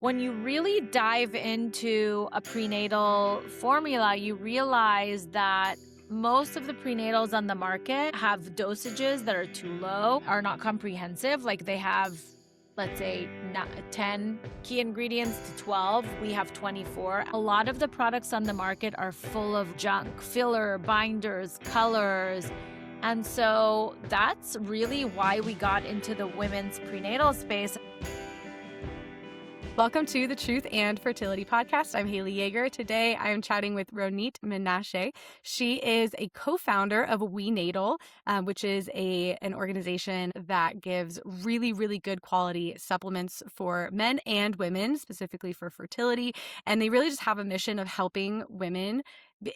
When you really dive into a prenatal formula, you realize that most of the prenatals on the market have dosages that are too low, are not comprehensive. Like they have, let's say, 10 key ingredients to 12. We have 24. A lot of the products on the market are full of junk, filler, binders, colors. And so that's really why we got into the women's prenatal space. Welcome to the Truth and Fertility Podcast. I'm Haley Yeager. Today, I am chatting with Ronit Menashe. She is a co-founder of WeNatal, which is an organization that gives really, really good quality supplements for men and women, specifically for fertility. And they really just have a mission of helping women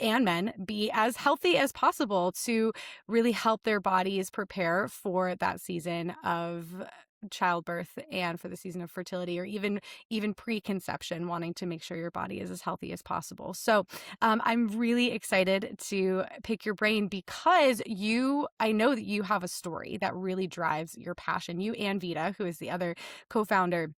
and men be as healthy as possible to really help their bodies prepare for that season of childbirth and for the season of fertility, or even preconception, wanting to make sure your body is as healthy as possible. So I'm really excited to pick your brain because I know that you have a story that really drives your passion, you and Vita, who is the other co-founder.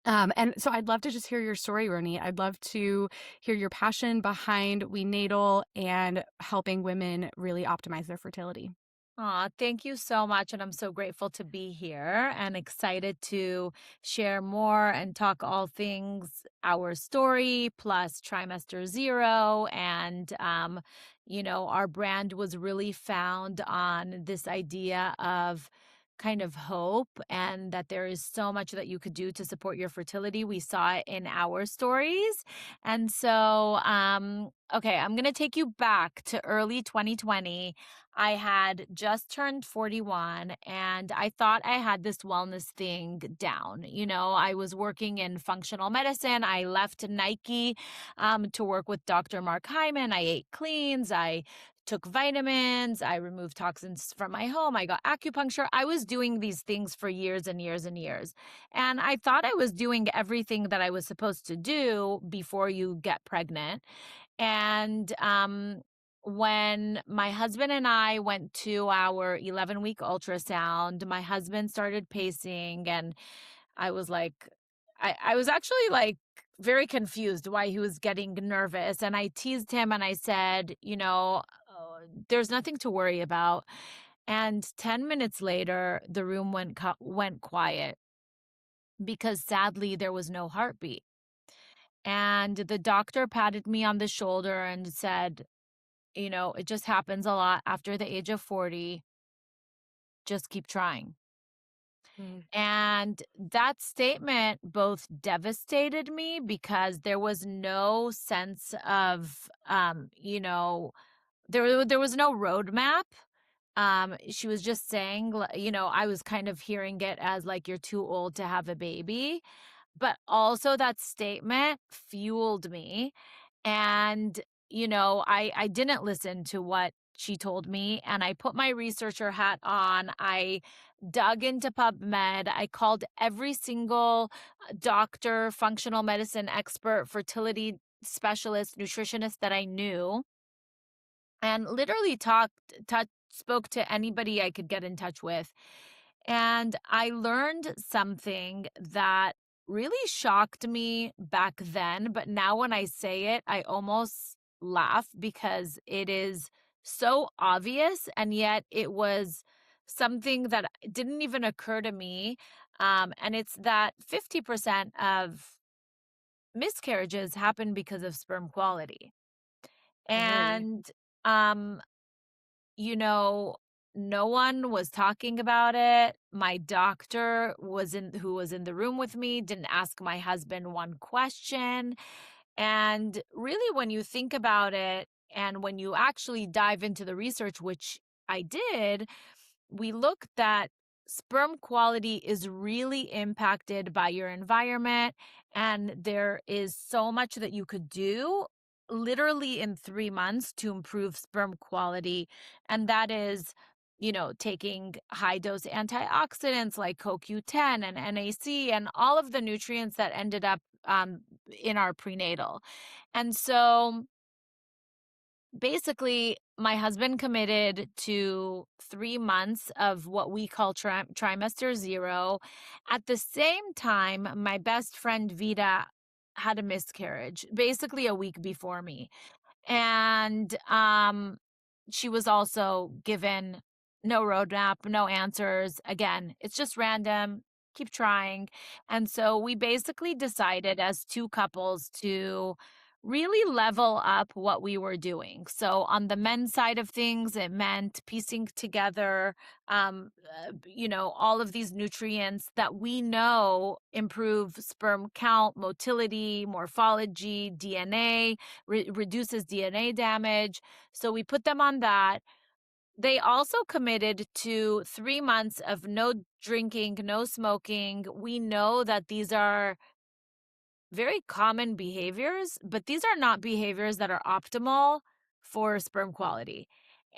And so I'd love to just hear your story, Roni. I'd love to hear your passion behind WeNatal and helping women really optimize their fertility. Aw, thank you so much. And I'm so grateful to be here and excited to share more and talk all things our story plus trimester zero. And, our brand was really found on this idea of kind of hope and that there is so much that you could do to support your fertility. We saw it in our stories. And so, okay, I'm going to take you back to early 2020. I had just turned 41 and I thought I had this wellness thing down. I was working in functional medicine. I left Nike to work with Dr. Mark Hyman. I ate cleans. I took vitamins. I removed toxins from my home. I got acupuncture. I was doing these things for years and years and years. And I thought I was doing everything that I was supposed to do before you get pregnant. And when my husband and I went to our 11-week ultrasound, my husband started pacing and I was like, I was actually like very confused why he was getting nervous. And I teased him and I said, there's nothing to worry about. And 10 minutes later, the room went quiet because sadly there was no heartbeat. And the doctor patted me on the shoulder and said, it just happens a lot after the age of 40. Just keep trying. Mm. And that statement both devastated me because there was no sense of, there was no roadmap. She was just saying, I was kind of hearing it as like, you're too old to have a baby. But also that statement fueled me. And, I didn't listen to what she told me and I put my researcher hat on. I dug into PubMed. I called every single doctor, functional medicine expert, fertility specialist, nutritionist that I knew and literally spoke to anybody I could get in touch with. And I learned something that really shocked me back then. But now when I say it, I almost laugh because it is so obvious. And yet it was something that didn't even occur to me. And it's that 50% of miscarriages happen because of sperm quality. Really? And, um, no one was talking about it. My doctor who was in the room with me didn't ask my husband one question. And really, when you think about it, and when you actually dive into the research, which I did, we looked that sperm quality is really impacted by your environment. And there is so much that you could do literally in 3 months to improve sperm quality. And that is, taking high dose antioxidants like CoQ10 and NAC and all of the nutrients that ended up in our prenatal. And so basically, my husband committed to 3 months of what we call trimester zero. At the same time, my best friend Vida had a miscarriage, basically a week before me. And she was also given no roadmap, no answers. Again, it's just random. Keep trying. And so we basically decided as two couples to really level up what we were doing. So on the men's side of things, it meant piecing together, all of these nutrients that we know improve sperm count, motility, morphology, DNA, reduces DNA damage. So we put them on that. They also committed to 3 months of no drinking, no smoking. We know that these are very common behaviors, but these are not behaviors that are optimal for sperm quality.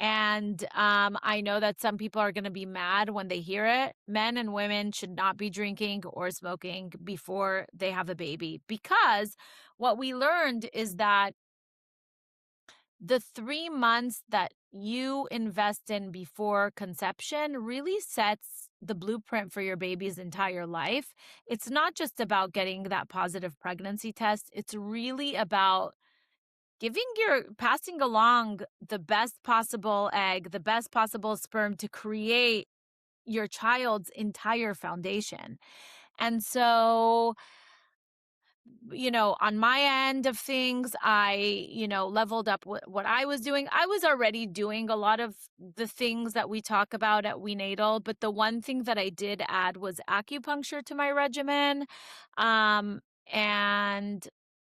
And I know that some people are going to be mad when they hear it. Men and women should not be drinking or smoking before they have a baby, because what we learned is that the 3 months that you invest in before conception really sets the blueprint for your baby's entire life. It's not just about getting that positive pregnancy test. It's really about passing along the best possible egg, the best possible sperm to create your child's entire foundation. And so, on my end of things, I, leveled up what I was doing. I was already doing a lot of the things that we talk about at WeNatal, but the one thing that I did add was acupuncture to my regimen. And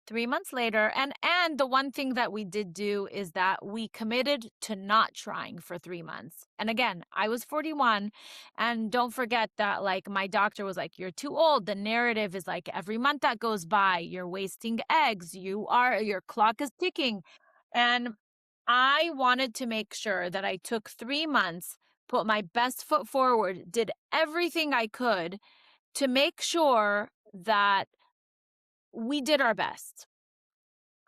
3 months later, and the one thing that we did do is that we committed to not trying for 3 months. And again, I was 41. And don't forget that, like, my doctor was like, you're too old. The narrative is like, every month that goes by, you're wasting eggs. Your clock is ticking. And I wanted to make sure that I took 3 months, put my best foot forward, did everything I could to make sure that we did our best.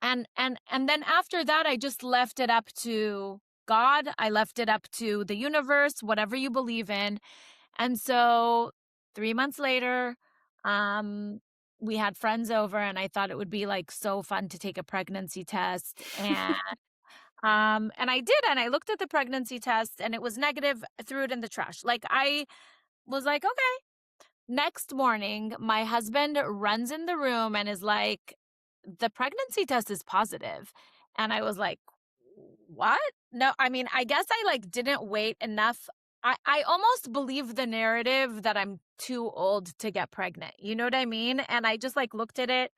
And then after that, I just left it up to God. I left it up to the universe, whatever you believe in. And so 3 months later, we had friends over, and I thought it would be like so fun to take a pregnancy test. And I did, and I looked at the pregnancy test and it was negative, threw it in the trash. Like, I was like, okay. Next morning, my husband runs in the room and is like, the pregnancy test is positive. And I was like, what? No, I mean, I guess I like didn't wait enough. I almost believe the narrative that I'm too old to get pregnant. You know what I mean? And I just like looked at it.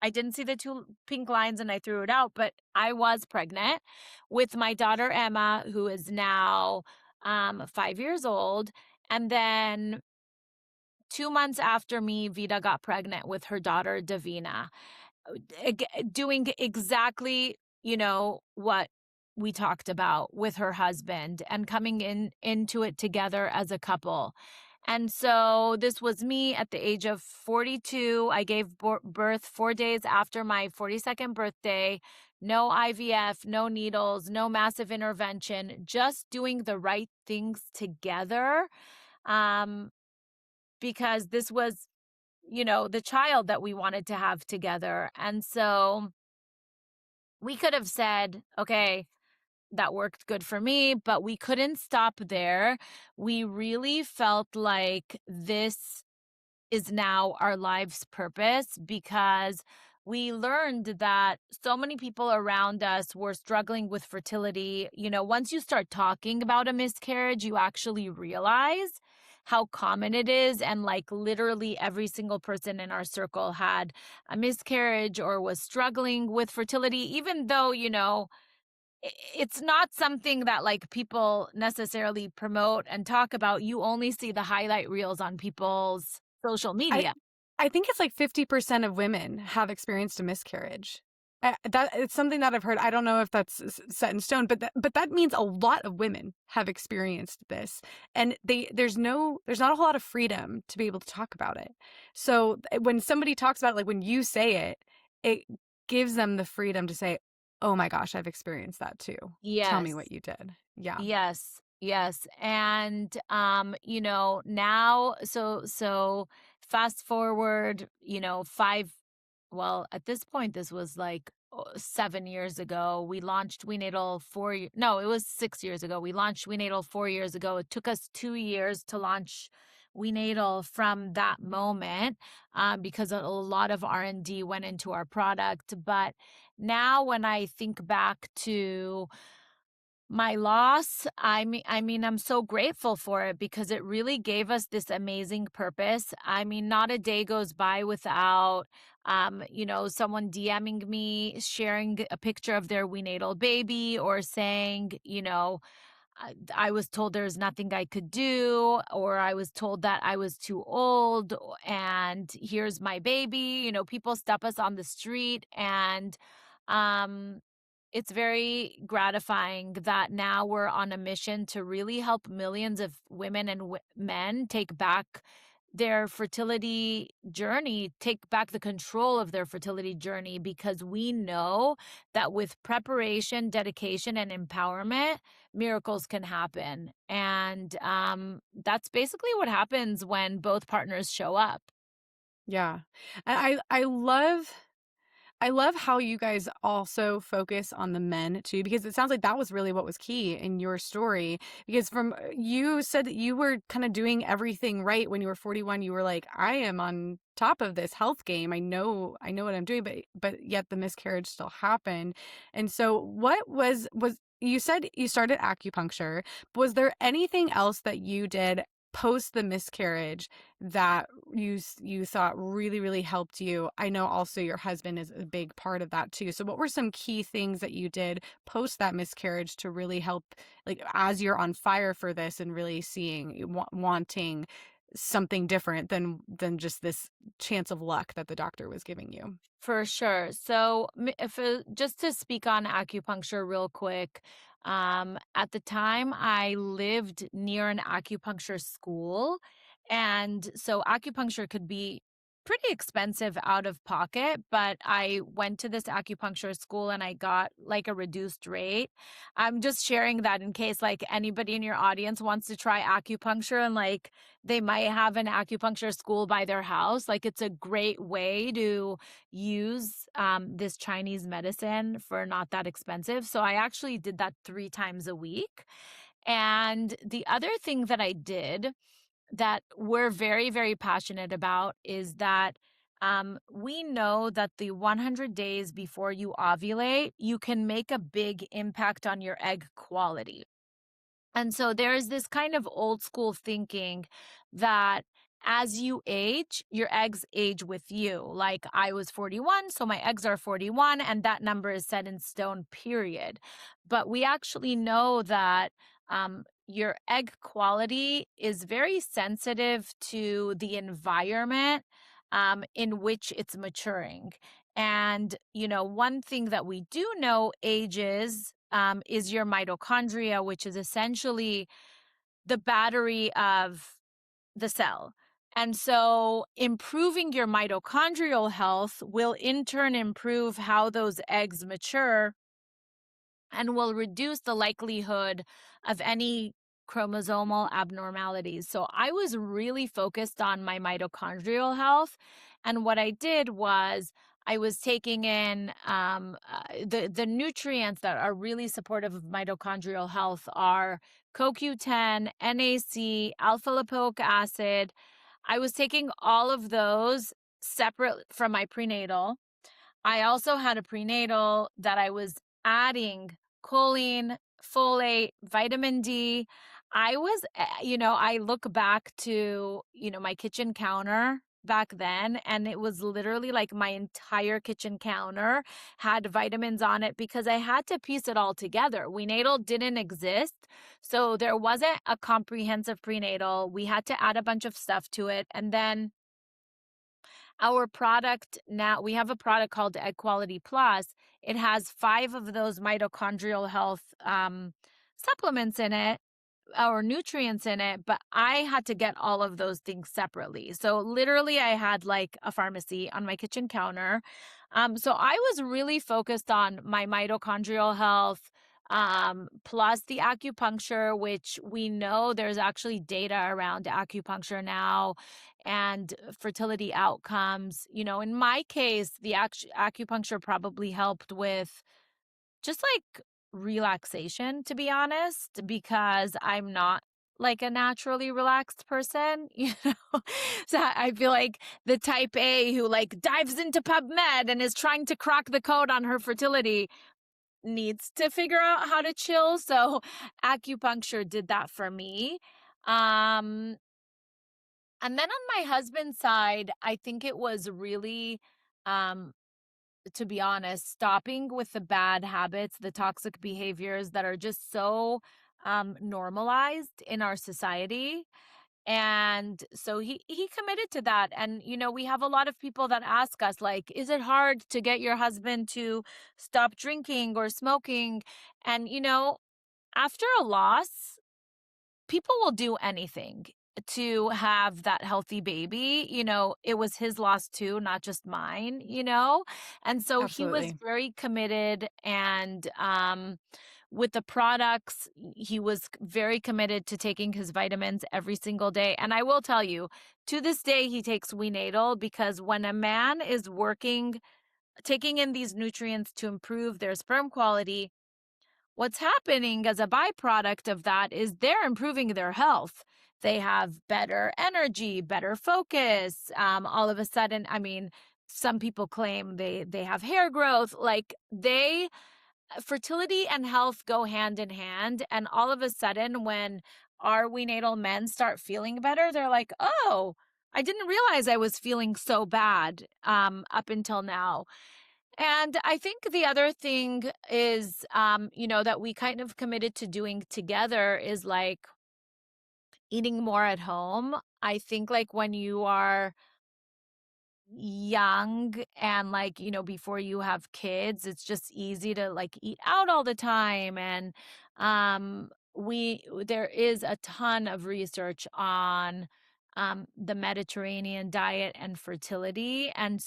I didn't see the two pink lines and I threw it out, but I was pregnant with my daughter Emma, who is now 5 years old. And then 2 months after me, Vida got pregnant with her daughter Davina, doing exactly, what we talked about with her husband and coming into it together as a couple. And so this was me at the age of 42. I gave birth 4 days after my 42nd birthday. No IVF, no needles, no massive intervention, just doing the right things together. Because this was, the child that we wanted to have together. And so we could have said, okay, that worked good for me, but we couldn't stop there. We really felt like this is now our life's purpose, because we learned that so many people around us were struggling with fertility. Once you start talking about a miscarriage, you actually realize how common it is. And like literally every single person in our circle had a miscarriage or was struggling with fertility, even though, it's not something that like people necessarily promote and talk about. You only see the highlight reels on people's social I media. I think it's like 50% of women have experienced a miscarriage. That it's something that I've heard. I don't know if that's set in stone, but that means a lot of women have experienced this, and there's not a whole lot of freedom to be able to talk about it. So when somebody talks about it, like when you say it, it gives them the freedom to say, Oh my gosh, I've experienced that too. Tell me Yes. what you did. Yeah. Yes, yes. And now so fast forward, 5 well, at this point this was like 7 years ago. We launched WeNatal no, it was 6 years ago. We launched WeNatal 4 years ago. It took us 2 years to launch WeNatal from that moment, because a lot of R&D went into our product. But now when I think back to my loss, I mean, I'm so grateful for it because it really gave us this amazing purpose. I mean, not a day goes by without, someone DMing me, sharing a picture of their neonatal baby, or saying, I was told there's nothing I could do, or I was told that I was too old, and here's my baby. People stop us on the street, and um, it's very gratifying that now we're on a mission to really help millions of women and men take back their fertility journey, take back the control of their fertility journey, because we know that with preparation, dedication, and empowerment, miracles can happen. And that's basically what happens when both partners show up. Yeah. I love how you guys also focus on the men too, because it sounds like that was really what was key in your story. Because you said that you were kind of doing everything right when you were 41. You were like, I am on top of this health game. I know what I'm doing, but yet the miscarriage still happened. And so what was you said you started acupuncture. Was there anything else that you did post the miscarriage that you thought really helped you? I know also your husband is a big part of that too. So what were some key things that you did post that miscarriage to really help, like, as you're on fire for this and really seeing wanting something different than just this chance of luck that the doctor was giving you? For sure. So, if just to speak on acupuncture real quick, at the time I lived near an acupuncture school, and so acupuncture could be pretty expensive out of pocket, but I went to this acupuncture school and I got like a reduced rate. I'm just sharing that in case like anybody in your audience wants to try acupuncture, and like they might have an acupuncture school by their house. Like, it's a great way to use this Chinese medicine for not that expensive. So I actually did that 3 times a week. And the other thing that I did that we're very, very passionate about is that we know that the 100 days before you ovulate, you can make a big impact on your egg quality. And so there's this kind of old school thinking that as you age, your eggs age with you. Like, I was 41, so my eggs are 41, and that number is set in stone, period. But we actually know that your egg quality is very sensitive to the environment in which it's maturing. And, one thing that we do know ages is your mitochondria, which is essentially the battery of the cell. And so improving your mitochondrial health will in turn improve how those eggs mature and will reduce the likelihood of any chromosomal abnormalities. So I was really focused on my mitochondrial health. And what I did was I was taking in the nutrients that are really supportive of mitochondrial health are CoQ10, NAC, alpha lipoic acid. I was taking all of those separate from my prenatal. I also had a prenatal that I was adding choline, folate, vitamin D. I look back to, my kitchen counter back then, and it was literally like my entire kitchen counter had vitamins on it because I had to piece it all together. WeNatal didn't exist, so there wasn't a comprehensive prenatal. We had to add a bunch of stuff to it. And then our product, now we have a product called Egg Quality Plus. It has 5 of those mitochondrial health supplements in it, or nutrients in it, but I had to get all of those things separately. So literally I had like a pharmacy on my kitchen counter. So I was really focused on my mitochondrial health, plus the acupuncture, which we know there's actually data around acupuncture now and fertility outcomes. In my case, the acupuncture probably helped with just like relaxation, to be honest, because I'm not like a naturally relaxed person, So I feel like the type A who like dives into PubMed and is trying to crack the code on her fertility needs to figure out how to chill. So acupuncture did that for me. Um, and then on my husband's side, I think it was really, um, to be honest, stopping with the bad habits, the toxic behaviors that are just so normalized in our society. And so he committed to that. And we have a lot of people that ask us like, is it hard to get your husband to stop drinking or smoking? And after a loss, people will do anything to have that healthy baby. It was his loss too, not just mine. And so he was Absolutely. very committed, and with the products, he was very committed to taking his vitamins every single day. And I will tell you, to this day, he takes WeNatal because when a man is working, taking in these nutrients to improve their sperm quality, what's happening as a byproduct of that is they're improving their health. They have better energy, better focus. All of a sudden, I mean, some people claim they have hair growth. Like fertility and health go hand in hand. And all of a sudden, when our prenatal men start feeling better, they're like, oh, I didn't realize I was feeling so bad up until now. And I think the other thing is, that we kind of committed to doing together is like eating more at home. I think like when you are young and like, before you have kids, it's just easy to like eat out all the time. And there is a ton of research on the Mediterranean diet and fertility. And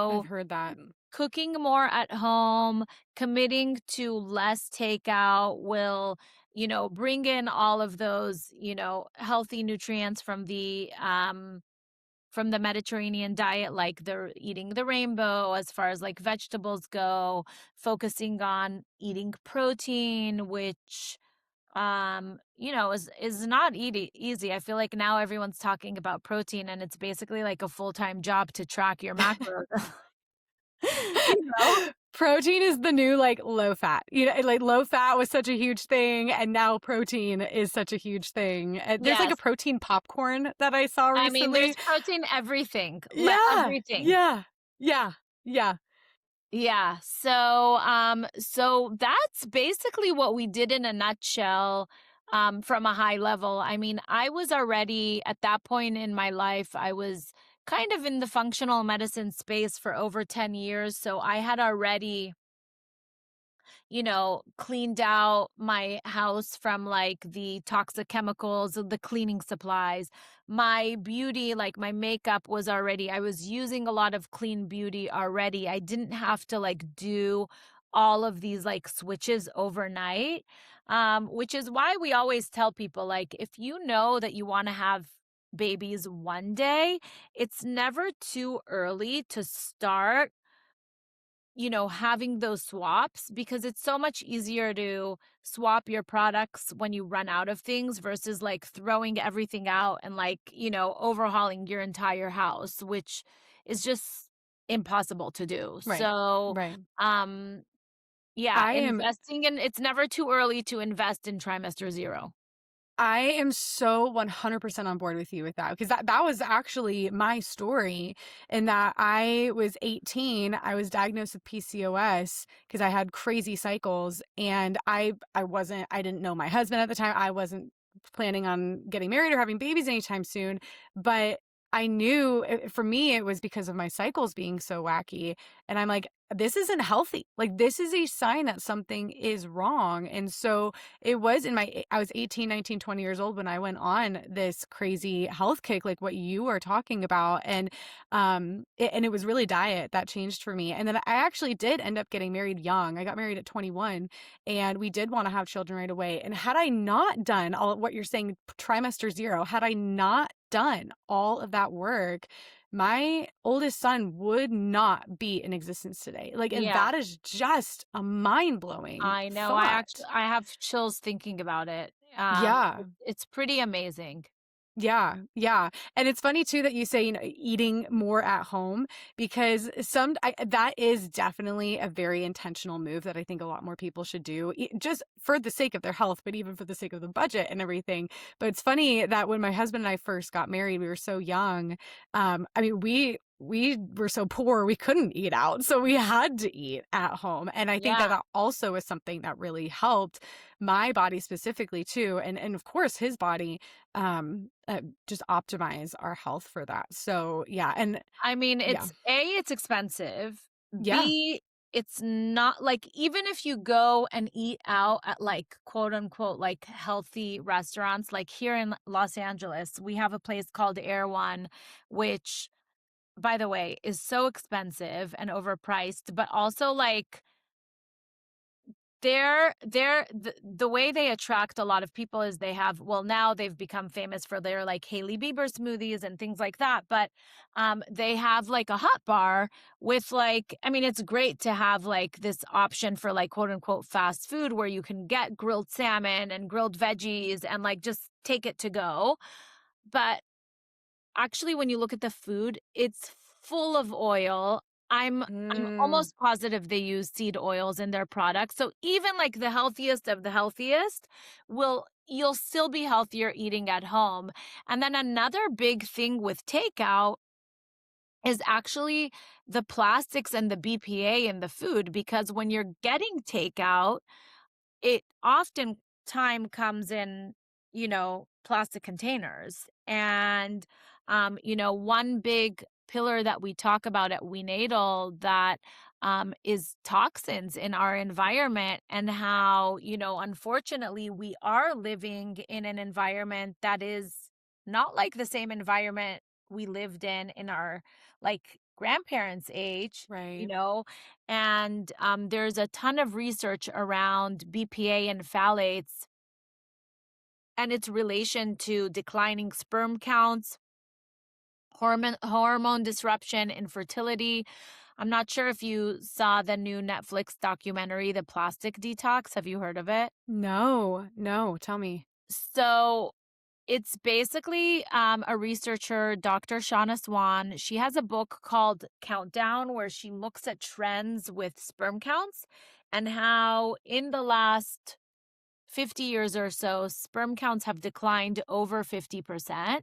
I've so heard that. cooking more at home, committing to less takeout will, bring in all of those, healthy nutrients from the Mediterranean diet, like the eating the rainbow as far as like vegetables go, focusing on eating protein, which is not easy. I feel like now everyone's talking about protein and it's basically like a full-time job to track your macros. you know? Protein is the new like low fat. Like low fat was such a huge thing, and now protein is such a huge thing. There's like a Yes. protein popcorn that I saw I mean, there's recently. protein everything, Yeah, everything. yeah, yeah, yeah. Yeah. So that's basically what we did in a nutshell, from a high level. I mean, I was already at that point in my life, I was kind of in the functional medicine space for over 10 years. So I had already cleaned out my house from like the toxic chemicals, the cleaning supplies. My beauty, like my makeup I was using a lot of clean beauty already. I didn't have to like do all of these like switches overnight. Which is why we always tell people like, if you know that you want to have babies one day, it's never too early to start having those swaps, because it's so much easier to swap your products when you run out of things versus like throwing everything out and like, overhauling your entire house, which is just impossible to do. Right, So, right. um, yeah, I am it's never too early to invest in trimester 0. I am so 100% on board with you with that, because that was actually my story, in that I was 18, I was diagnosed with PCOS because I had crazy cycles, and I didn't know my husband at the time. I wasn't planning on getting married or having babies anytime soon, but I knew for me, it was because of my cycles being so wacky. And I'm like, this isn't healthy. Like, this is a sign that something is wrong. And so it was I was 18, 19, 20 years old when I went on this crazy health kick, like what you are talking about. And, and it was really diet that changed for me. And then I actually did end up getting married young. I got married at 21 and we did want to have children right away. And had I not done all of what you're saying, trimester 0, had I not done all of that work, my oldest son would not be in existence today. Like, and Yeah, that is just a mind-blowing I know. thought. I have chills thinking about it. Yeah. It's pretty amazing. Yeah, yeah. And it's funny too that you say, eating more at home because that is definitely a very intentional move that I think a lot more people should do, just for the sake of their health, but even for the sake of the budget and everything. But it's funny that when my husband and I first got married, we were so young. I mean, we were so poor we couldn't eat out, so we had to eat at home. And I think that Yeah. that also is something that really helped my body specifically too, and of course his body, just optimize our health for that. So yeah, and I mean, yeah, it's expensive. yeah, B, it's not like, even if you go and eat out at like quote unquote like healthy restaurants, like here in Los Angeles, we have a place called Air One, which, by the way, is so expensive and overpriced, but also like the way they attract a lot of people is they have, well, now they've become famous for their like Hailey Bieber smoothies and things like that, but they have like a hot bar with like, I mean, it's great to have like this option for like quote unquote fast food where you can get grilled salmon and grilled veggies and like just take it to go. But actually, when you look at the food, it's full of oil. I'm mm, almost positive they use seed oils in their products. So even like the healthiest of the healthiest you'll still be healthier eating at home. And then another big thing with takeout is actually the plastics and the BPA in the food, because when you're getting takeout, it often time comes in, plastic containers. And, one big pillar that we talk about at WeNatal that is toxins in our environment, and how, unfortunately, we are living in an environment that is not like the same environment we lived in our like grandparents' age, you right. know, and there's a ton of research around BPA and phthalates and its relation to declining sperm counts, hormone disruption, infertility. I'm not sure if you saw the new Netflix documentary, The Plastic Detox. Have you heard of it? No, no, tell me. So it's basically a researcher, Dr. Shauna Swan. She has a book called Countdown, where she looks at trends with sperm counts and how in the last 50 years or so, sperm counts have declined over 50%.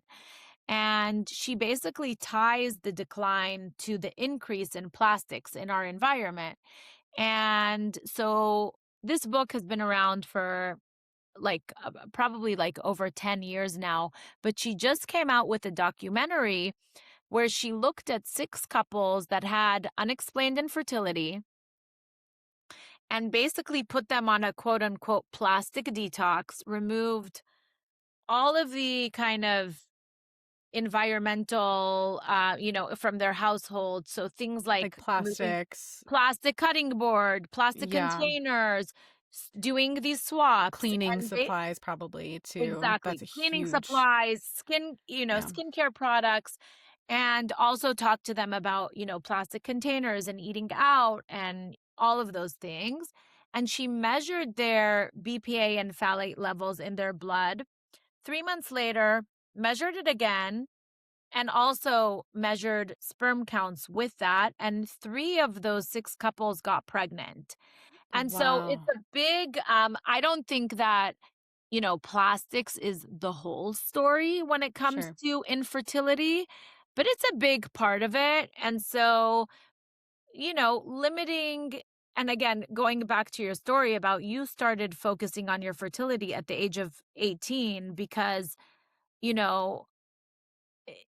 And she basically ties the decline to the increase in plastics in our environment. And so this book has been around for like probably like over 10 years now, but she just came out with a documentary where she looked at 6 couples that had unexplained infertility and basically put them on a quote unquote plastic detox, removed all of the kind of environmental, from their household. So things Like like removing plastics. plastic cutting board, plastic Yeah. containers, doing these swaps, Cleaning and supplies probably too. exactly. That's a Cleaning huge, supplies, yeah. skincare products, and also talk to them about, plastic containers and eating out and all of those things. And she measured their BPA and phthalate levels in their blood. 3 months later, measured it again, and also measured sperm counts with that. And 3 of those 6 couples got pregnant. And so it's Wow. a big, I don't think that, plastics is the whole story when it comes Sure. to infertility, but it's a big part of it. And so, limiting, and again, going back to your story about you started focusing on your fertility at the age of 18 because, you know,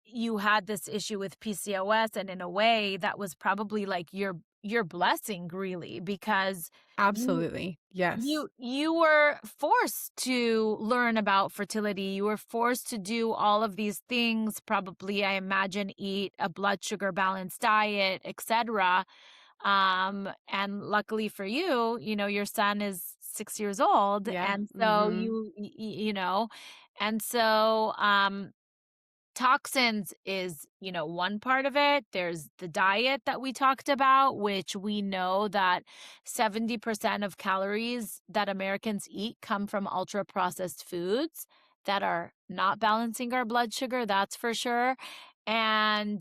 you had this issue with PCOS, and in a way that was probably like your blessing, really, because you Absolutely. Yes. you were forced to learn about fertility. You were forced to do all of these things, probably, I imagine, eat a blood sugar balanced diet, etc. And luckily for you, your son is 6 years old, Yeah. and so Mhm. and so toxins is, one part of it. There's the diet that we talked about, which we know that 70% of calories that Americans eat come from ultra processed foods that are not balancing our blood sugar, that's for sure. And,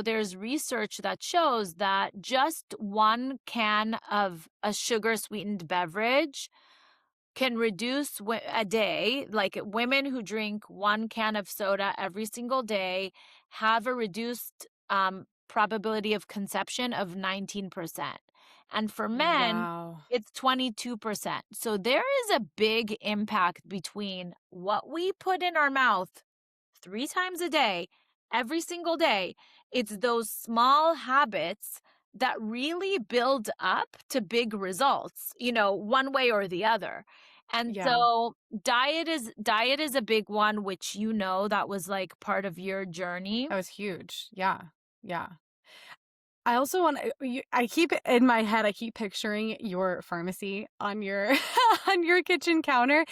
there's research that shows that just one can of a sugar sweetened beverage can reduce a day, like women who drink one can of soda every single day have a reduced probability of conception of 19%. And for men, Wow. it's 22%. So there is a big impact between what we put in our mouth 3 times a day, every single day. It's those small habits that really build up to big results, one way or the other. And Yeah. so diet is a big one, which that was like part of your journey. That was huge. Yeah. Yeah. I also want to, I keep in my head, I keep picturing your pharmacy on your on your kitchen counter.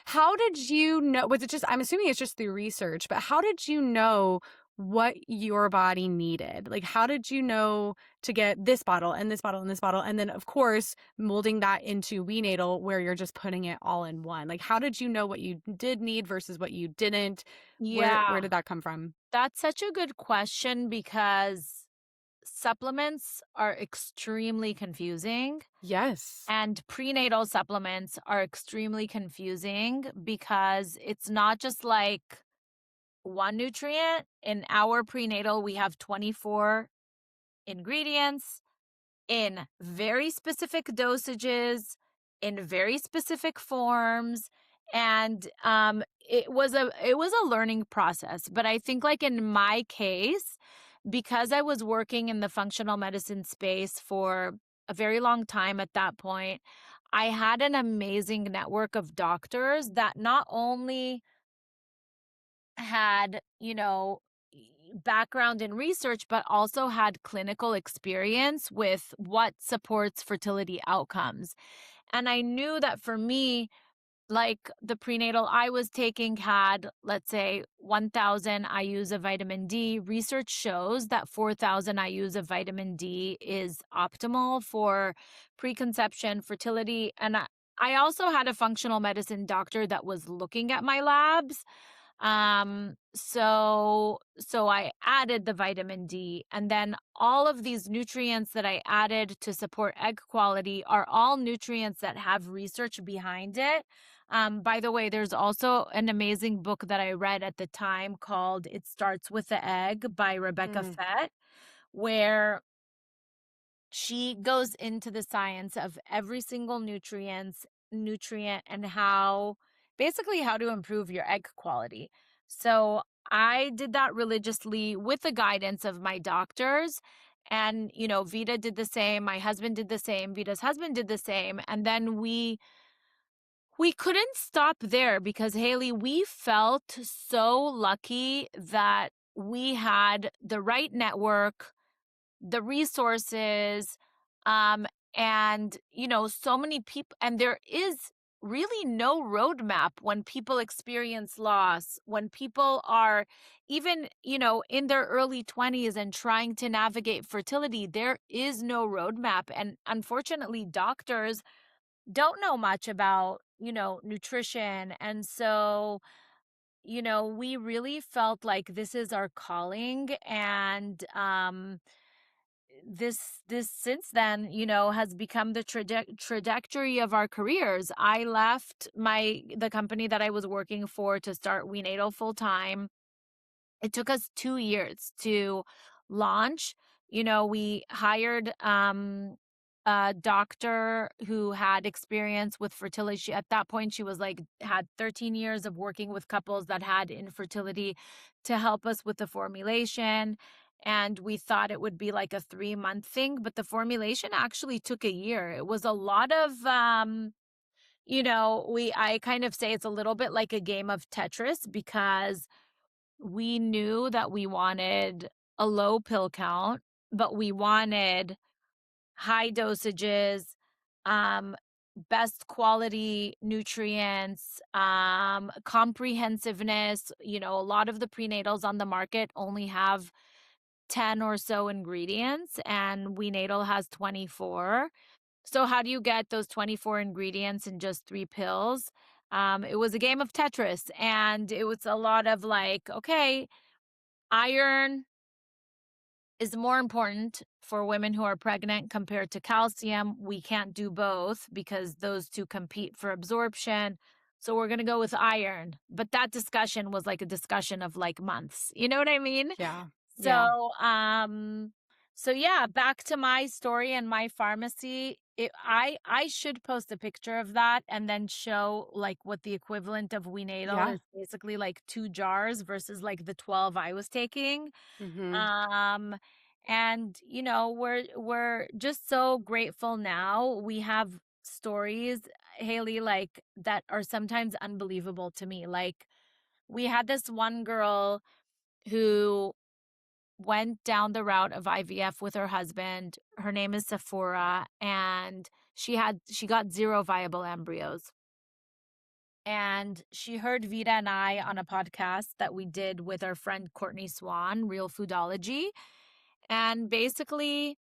How did you know? Was it just, I'm assuming it's just through research, but how did you know what your body needed? Like, how did you know to get this bottle and this bottle and this bottle? And then, of course, molding that into WeNatal where you're just putting it all in one. Like, how did you know what you did need versus what you didn't? Where Yeah, did that come from? that's such a good question because supplements are extremely confusing. Yes. And prenatal supplements are extremely confusing because it's not just like one nutrient. In our prenatal, we have 24 ingredients in very specific dosages, in very specific forms. And it was a learning process. But I think, like, in my case, because I was working in the functional medicine space for a very long time at that point, I had an amazing network of doctors that not only had, background in research, but also had clinical experience with what supports fertility outcomes. And I knew that for me, like, the prenatal I was taking had, let's say, 1,000 IUs of vitamin D. Research shows that 4,000 IUs of vitamin D is optimal for preconception, fertility. And I also had a functional medicine doctor that was looking at my labs. So I added the vitamin D, and then all of these nutrients that I added to support egg quality are all nutrients that have research behind it. By the way, there's also an amazing book that I read at the time called It Starts with the Egg by Rebecca Mm, Fett, where she goes into the science of every single nutrient and how basically how to improve your egg quality. So I did that religiously with the guidance of my doctors. And, Vita did the same. My husband did the same. Vita's husband did the same. And then we couldn't stop there because, Haley, we felt so lucky that we had the right network, the resources, um, and, so many people. And there is really no roadmap when people experience loss, when people are even, in their early 20s and trying to navigate fertility. There is no roadmap. And unfortunately, doctors don't know much about, nutrition. And so, we really felt like this is our calling. And this since then, has become the trajectory of our careers. I left the company that I was working for to start WeNatal full time. It took us 2 years to launch. We hired a doctor who had experience with fertility. At that point, she was like, had 13 years of working with couples that had infertility to help us with the formulation. And we thought it would be like a 3-month thing, but the formulation actually took a year. It was a lot of, I kind of say it's a little bit like a game of Tetris, because we knew that we wanted a low pill count, but we wanted high dosages, um, best quality nutrients, comprehensiveness. A lot of the prenatals on the market only have 10 or so ingredients, and WeNatal has 24. So how do you get those 24 ingredients in just 3 pills? It was a game of Tetris, and it was a lot of like, okay, iron is more important for women who are pregnant compared to calcium. We can't do both because those two compete for absorption. So we're going to go with iron. But that discussion was like a discussion of like months. You know what I mean? Yeah. Yeah. So, so yeah, back to my story and my pharmacy. I should post a picture of that and then show like what the equivalent of WeNatal Yeah. is, basically like 2 jars versus like the 12 I was taking. Mm-hmm. Um, and we're just so grateful now. We have stories, Haley, like that are sometimes unbelievable to me. Like we had this one girl who went down the route of IVF with her husband. Her name is Sephora, and she got 0 viable embryos. And she heard Vita and I on a podcast that we did with our friend Courtney Swan, Real Foodology, and basically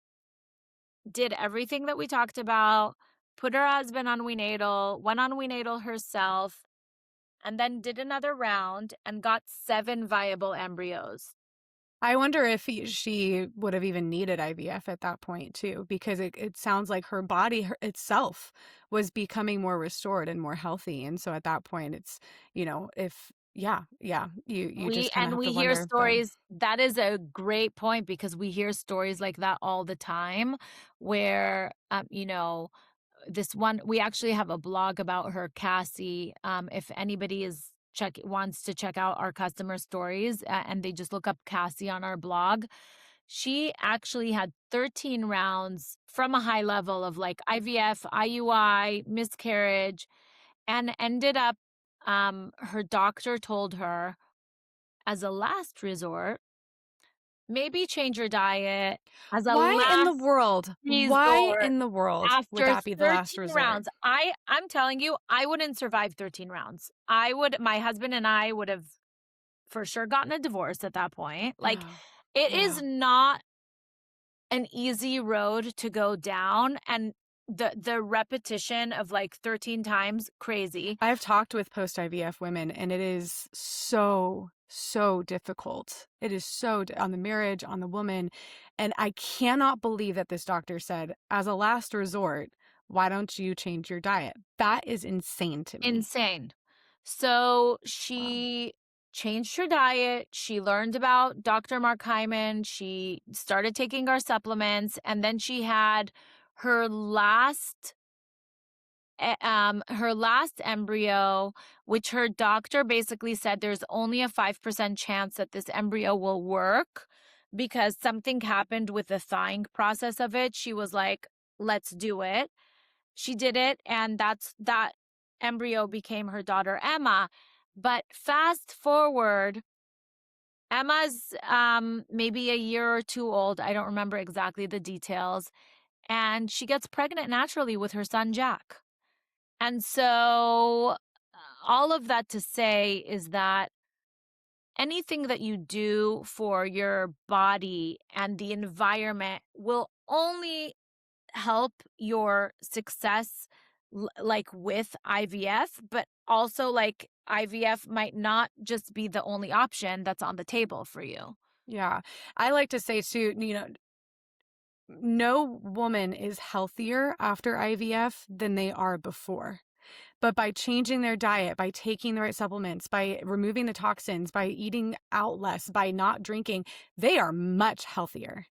did everything that we talked about, put her husband on WeNatal, went on WeNatal herself, and then did another round and got 7 viable embryos. I wonder if she would have even needed IVF at that point too, because it sounds like her body itself was becoming more restored and more healthy. And so at that point, it's, if, yeah, you just kind of have We to hear wonder, but stories. That is a great point, because we hear stories like that all the time where, this one, we actually have a blog about her, Cassie. If anybody wants to check out our customer stories, and they just look up Cassie on our blog, she actually had 13 rounds from a high level of like IVF, IUI, miscarriage, and ended up, her doctor told her, as a last resort, maybe change your diet. As a why in the last world? Why resort, in the world would after that be the last 13 resort? rounds. I'm telling you, I wouldn't survive 13 rounds. My husband and I would have for sure gotten a divorce at that point. Like, Yeah. it is Yeah. not an easy road to go down, and the repetition of like 13 times, crazy. I've talked with post IVF women, and it is so difficult. It is on the marriage, on the woman. And I cannot believe that this doctor said, as a last resort, why don't you change your diet? That is insane to me. Insane. So Wow. she changed her diet. She learned about Dr. Mark Hyman. She started taking our supplements, and then she had her last her last embryo, which her doctor basically said there's only a 5% chance that this embryo will work because something happened with the thawing process of it. She was like, let's do it. She did it, and that embryo became her daughter Emma. But fast forward, Emma's maybe a year or two old. I don't remember exactly the details. And she gets pregnant naturally with her son Jack. And so all of that to say is that anything that you do for your body and the environment will only help your success, like with IVF, but also like IVF might not just be the only option that's on the table for you. Yeah. I like to say too, no woman is healthier after IVF than they are before. But by changing their diet, by taking the right supplements, by removing the toxins, by eating out less, by not drinking, they are much healthier.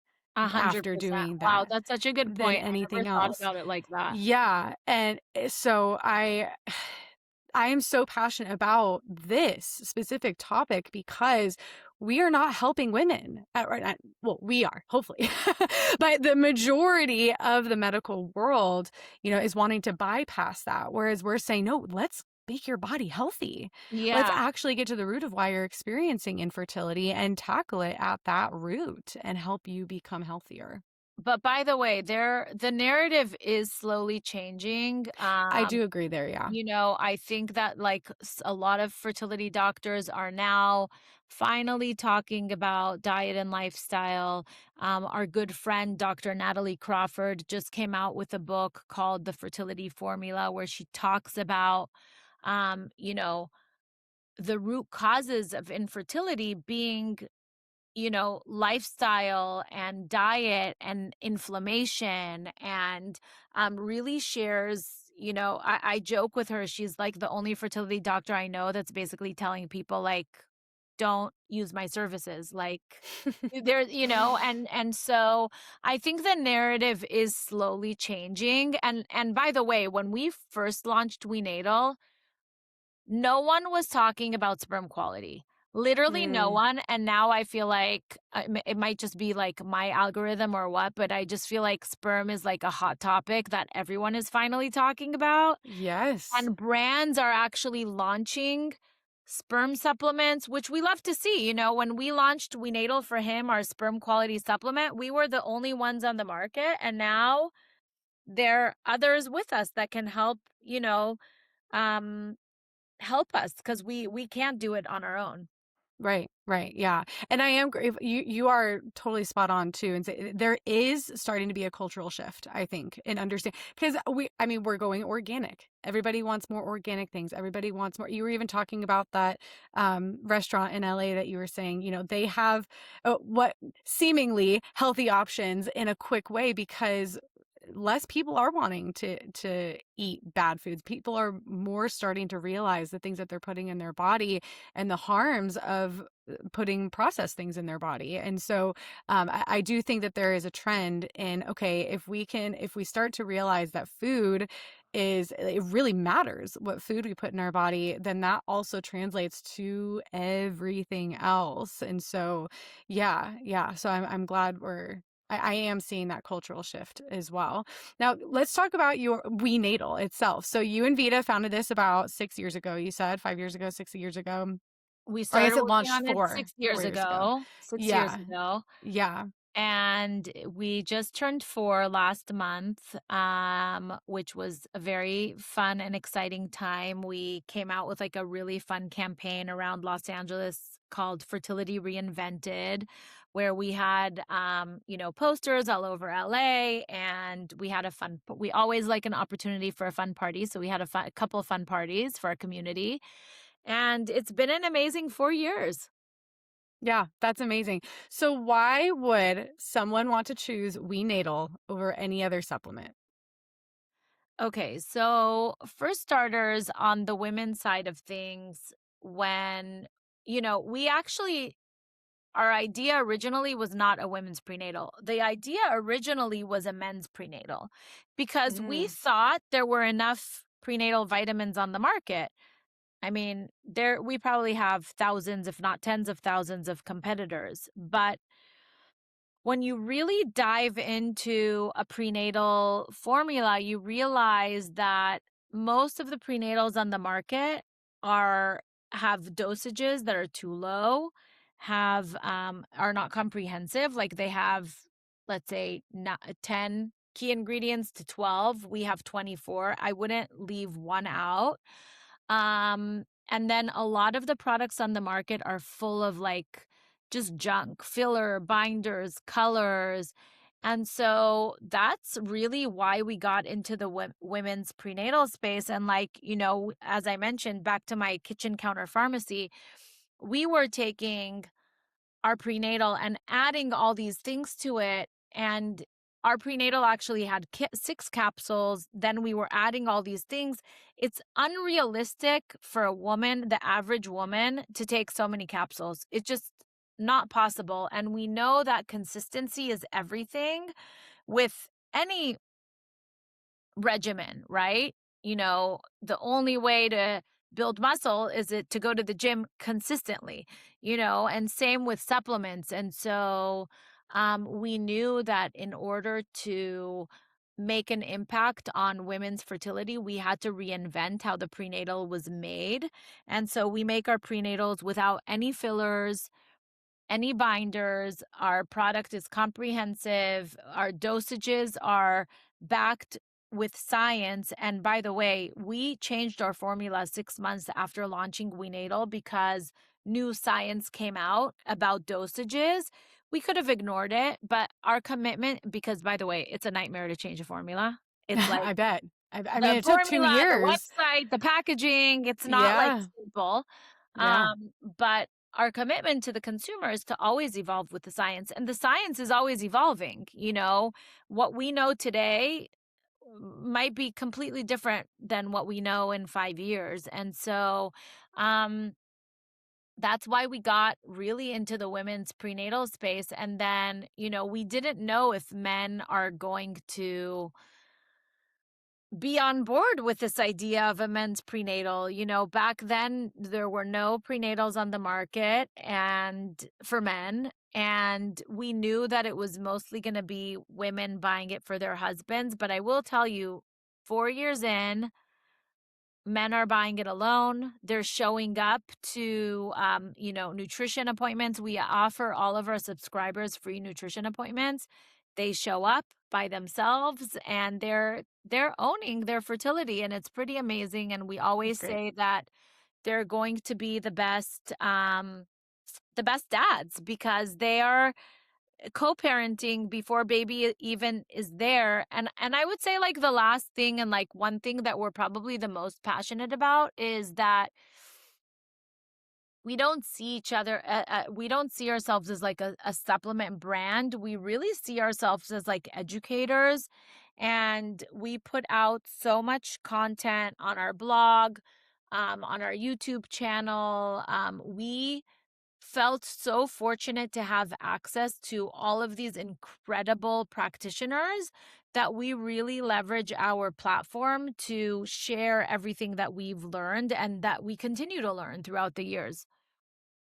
100%. after doing Wow, that that's such a good than point. I never anything thought else. about it like that. Yeah, and so I am so passionate about this specific topic because we are not helping women. Well, we are, hopefully. But the majority of the medical world, is wanting to bypass that. Whereas we're saying, no, let's make your body healthy. Let's Yeah. actually get to the root of why you're experiencing infertility and tackle it at that root and help you become healthier. But by the way, the narrative is slowly changing. I do agree there. Yeah. I think that like a lot of fertility doctors are now finally talking about diet and lifestyle. Our good friend, Dr. Natalie Crawford, just came out with a book called The Fertility Formula, where she talks about, um, you know, the root causes of infertility being lifestyle and diet and inflammation and really shares, I joke with her. She's like the only fertility doctor I know that's basically telling people like, don't use my services. Like there, and so I think the narrative is slowly changing. And by the way, when we first launched WeNatal, no one was talking about sperm quality. Literally no Mm, one. And now I feel like it might just be like my algorithm or what, but I just feel like sperm is like a hot topic that everyone is finally talking about. yes. And brands are actually launching sperm supplements, which we love to see. When we launched WeNatal for him, our sperm quality supplement, we were the only ones on the market. And now there are others with us that can um, help us because we can't do it on our own. Right, right, yeah, and I am grateful. You are totally spot on too, and say there is starting to be a cultural shift, I think, in understand because I mean, we're going organic. Everybody wants more organic things. Everybody wants more. You were even talking about that restaurant in LA that you were saying, they have what seemingly healthy options in a quick way because less people are wanting to eat bad foods. People are more starting to realize the things that they're putting in their body and the harms of putting processed things in their body. And so I do think that there is a trend in, okay, if we start to realize that food it really matters what food we put in our body, then that also translates to everything else. And so yeah, so I'm glad I am seeing that cultural shift as well. Now, let's talk about your WeNatal itself. So you and Vita founded this about 6 years ago, you said 5 years ago, 6 years ago, We or I guess started it working launched on it 6 years 4 years ago. ago, 6 years Yeah. ago. Yeah. And we just turned 4 last month, which was a very fun and exciting time. We came out with like a really fun campaign around Los Angeles called Fertility Reinvented, where we had, posters all over LA, and we always like an opportunity for a fun party. So we had a couple of fun parties for our community, and it's been an amazing 4 years. Yeah, that's amazing. So why would someone want to choose WeNatal over any other supplement? Okay, so for starters, on the women's side of things, we actually, our idea originally was not a women's prenatal. The idea originally was a men's prenatal because we Mm, thought there were enough prenatal vitamins on the market. I mean, we probably have thousands, if not tens of thousands of competitors, but when you really dive into a prenatal formula, you realize that most of the prenatals on the market are have dosages that are too low, have are not comprehensive. Like they have, let's say, 10 key ingredients to 12. We have 24. I wouldn't leave one out. And then a lot of the products on the market are full of like just junk, filler, binders, colors. And so that's really why we got into the women's prenatal space. And like, as I mentioned, back to my kitchen counter pharmacy, we were taking our prenatal and adding all these things to it. And our prenatal actually had 6 capsules. Then we were adding all these things. It's unrealistic for a woman, the average woman, to take so many capsules. It just not possible. And we know that consistency is everything with any regimen, right? The only way to build muscle is it to go to the gym consistently, and same with supplements. And so we knew that in order to make an impact on women's fertility, we had to reinvent how the prenatal was made. And so we make our prenatals without any fillers, any binders. Our product is comprehensive. Our dosages are backed with science. And by the way, we changed our formula 6 months after launching WeNatal because new science came out about dosages. We could have ignored it, but our commitment, because by the way, it's a nightmare to change a formula. It's like I bet. I mean, the it took 2 formula, the years. website, the packaging, it's not like Yeah. simple. Yeah. But our commitment to the consumer is to always evolve with the science, and the science is always evolving. What we know today might be completely different than what we know in 5 years. And so, that's why we got really into the women's prenatal space. And then, we didn't know if men are going to be on board with this idea of a men's prenatal. Back then there were no prenatals on the market and for men, and we knew that it was mostly going to be women buying it for their husbands. But I will tell you, 4 years in, men are buying it alone. They're showing up to, nutrition appointments. We offer all of our subscribers free nutrition appointments. They show up by themselves, and they're owning their fertility, and it's pretty amazing. And we That's always great. say that they're going to be the best dads because they are co-parenting before baby even is there. And I would say, like, the last thing, and like one thing that we're probably the most passionate about, is that we don't see each other we don't see ourselves as like a supplement brand. We really see ourselves as like educators, and we put out so much content on our blog, on our YouTube channel. We felt so fortunate to have access to all of these incredible practitioners that we really leverage our platform to share everything that we've learned and that we continue to learn throughout the years.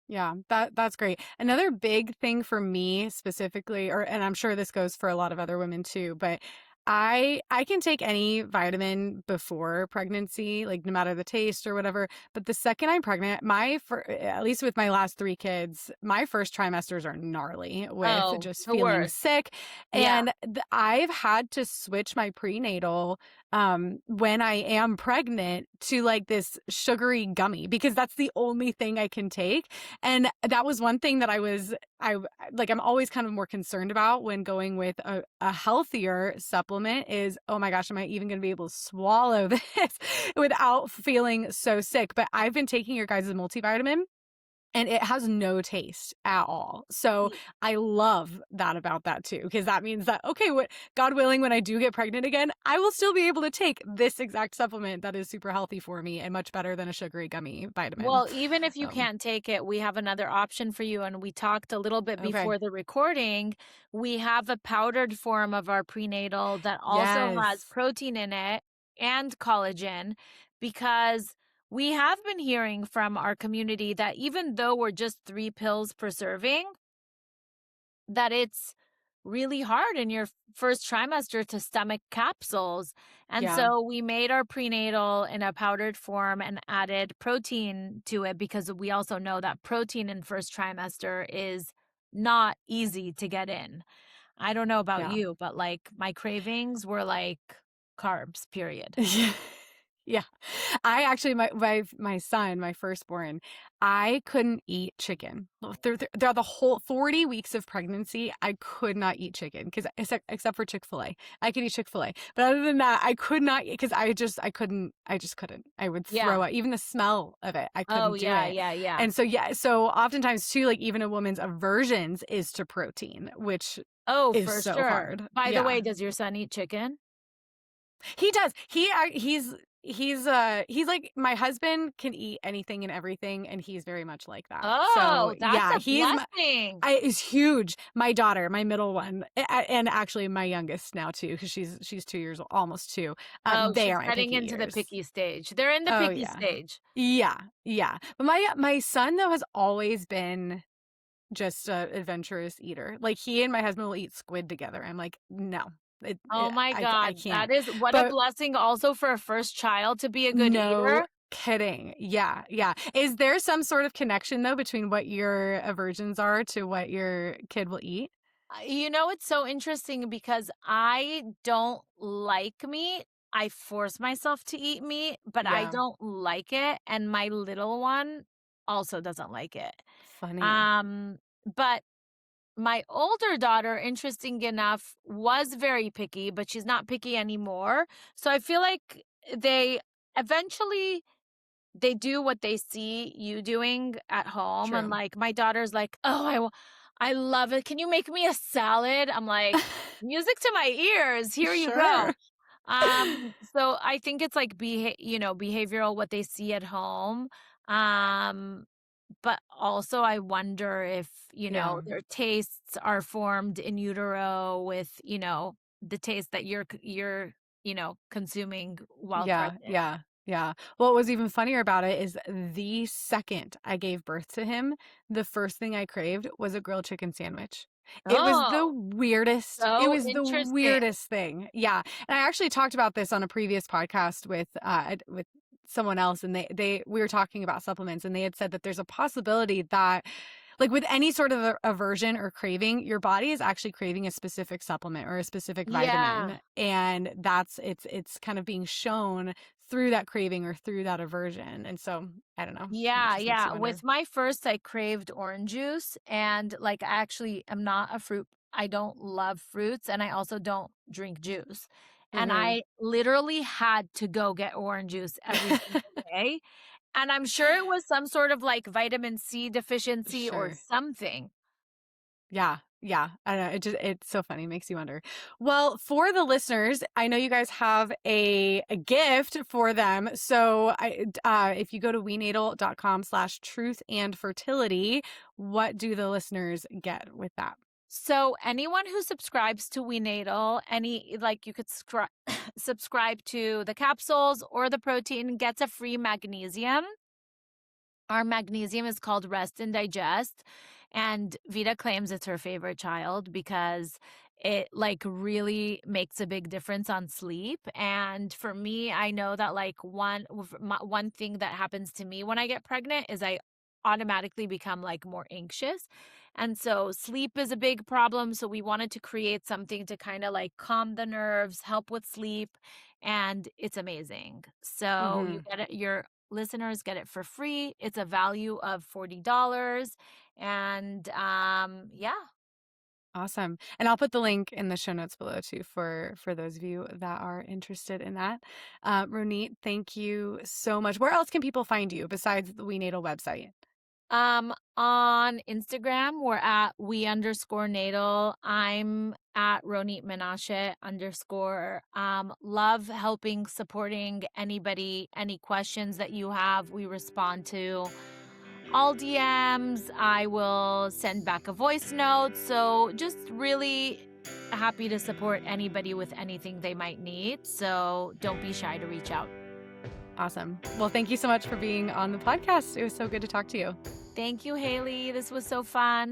Yeah, that's great. Another big thing for me specifically, and I'm sure this goes for a lot of other women too, but I can take any vitamin before pregnancy, like no matter the taste or whatever. But the second I'm pregnant, at least with my last 3 kids, my first trimesters are gnarly with Oh, just the feeling worst. sick, Yeah. and I've had to switch my prenatal when I am pregnant to like this sugary gummy because that's the only thing I can take. And that was one thing that I'm always kind of more concerned about when going with a healthier supplement is, oh my gosh, am I even going to be able to swallow this without feeling so sick? But I've been taking your guys' multivitamin, and it has no taste at all. So I love that about that too, because that means that, okay, God willing, when I do get pregnant again, I will still be able to take this exact supplement that is super healthy for me and much better than a sugary gummy vitamin. Well, even if you can't take it, we have another option for you. And we talked a little bit Okay. before the recording. We have a powdered form of our prenatal that also has Yes. protein in it and collagen, because we have been hearing from our community that even though we're just 3 pills per serving, that it's really hard in your first trimester to stomach capsules. And Yeah. so we made our prenatal in a powdered form and added protein to it, because we also know that protein in first trimester is not easy to get in. I don't know about Yeah. you, but like my cravings were like carbs, period. Yeah. Yeah. I actually, my son, my firstborn, I couldn't eat chicken. Throughout the whole 40 weeks of pregnancy, I could not eat chicken because except for Chick-fil-A. I could eat Chick-fil-A. But other than that, I could not because I just couldn't. I would Yeah. throw up. Even the smell of it, I Oh, couldn't do yeah, it. yeah, yeah. And so, yeah, so oftentimes too, like even a woman's aversions is to protein, which Oh, is for so sure. hard. By the Yeah. way, does your son eat chicken? He does. He's He's like my husband can eat anything and everything, and he's very much like that. So Oh, that's yeah, a blessing. is huge. My daughter, my middle one, and actually my youngest now too, because she's 2 years old, almost two. Oh, They she's are my heading picky into the eaters. picky stage. They're in the Oh picky yeah, stage. yeah, yeah. But my son though has always been just a adventurous eater. Like he and my husband will eat squid together. I'm like, no, Oh my I God. That can't. is what a But blessing also for a first child to be a good no eater. kidding. Yeah, yeah. Is there some sort of connection though between what your aversions are to what your kid will eat? It's so interesting because I don't like meat. I force myself to eat meat, but I Yeah, don't like it. And my little one also doesn't like it. funny. Um, but my older daughter, interesting enough, was very picky, but she's not picky anymore. So I feel like they eventually they do what they see you doing at home. And True. like my daughter's like, "Oh, I love it. Can you make me a salad?" I'm like, "Music to my ears. Here you go." Sure. So I think it's like behavioral what they see at home. Um but also I wonder if, Yeah. their tastes are formed in utero with, the taste that you're, consuming while Yeah, pregnant. yeah, yeah. What was even funnier about it is the second I gave birth to him, the first thing I craved was a grilled chicken sandwich. Oh, It so was the interesting. weirdest thing. Yeah. And I actually talked about this on a previous podcast with someone else, and we were talking about supplements, and they had said that there's a possibility that like with any sort of aversion or craving, your body is actually craving a specific supplement or a specific Yeah. vitamin, and it's kind of being shown through that craving or through that aversion. And so I don't know, it Yeah, just makes you yeah. wonder. With my first, I craved orange juice, and like I actually am not a fruit. I don't love fruits, and I also don't drink juice. And Hmm. I literally had to go get orange juice every single day. And I'm sure it was some sort of like vitamin C deficiency or Sure. something. Yeah, yeah. I don't know. It's so funny. Makes you wonder. Well, for the listeners, I know you guys have a gift for them. So if you go to wenatal.com/truth and fertility, what do the listeners get with that? So anyone who subscribes to WeNatal, like you could subscribe to the capsules or the protein, gets a free magnesium. Our magnesium is called Rest and Digest. And Vita claims it's her favorite child because it like really makes a big difference on sleep. And for me, I know that like one thing that happens to me when I get pregnant is I automatically become like more anxious. And so sleep is a big problem. So we wanted to create something to kind of like calm the nerves, help with sleep, and it's amazing. So you Hmm. get it, your listeners get it for free. It's a value of $40. And yeah. Awesome. And I'll put the link in the show notes below too for those of you that are interested in that. Ronit, thank you so much. Where else can people find you besides the WeNatal website? On Instagram, we're at we_natal. I'm at Ronit Menashe _. Love helping, supporting anybody, any questions that you have, we respond to all DMs. I will send back a voice note. So just really happy to support anybody with anything they might need. So don't be shy to reach out. Awesome. Well, thank you so much for being on the podcast. It was so good to talk to you. Thank you, Haley. This was so fun.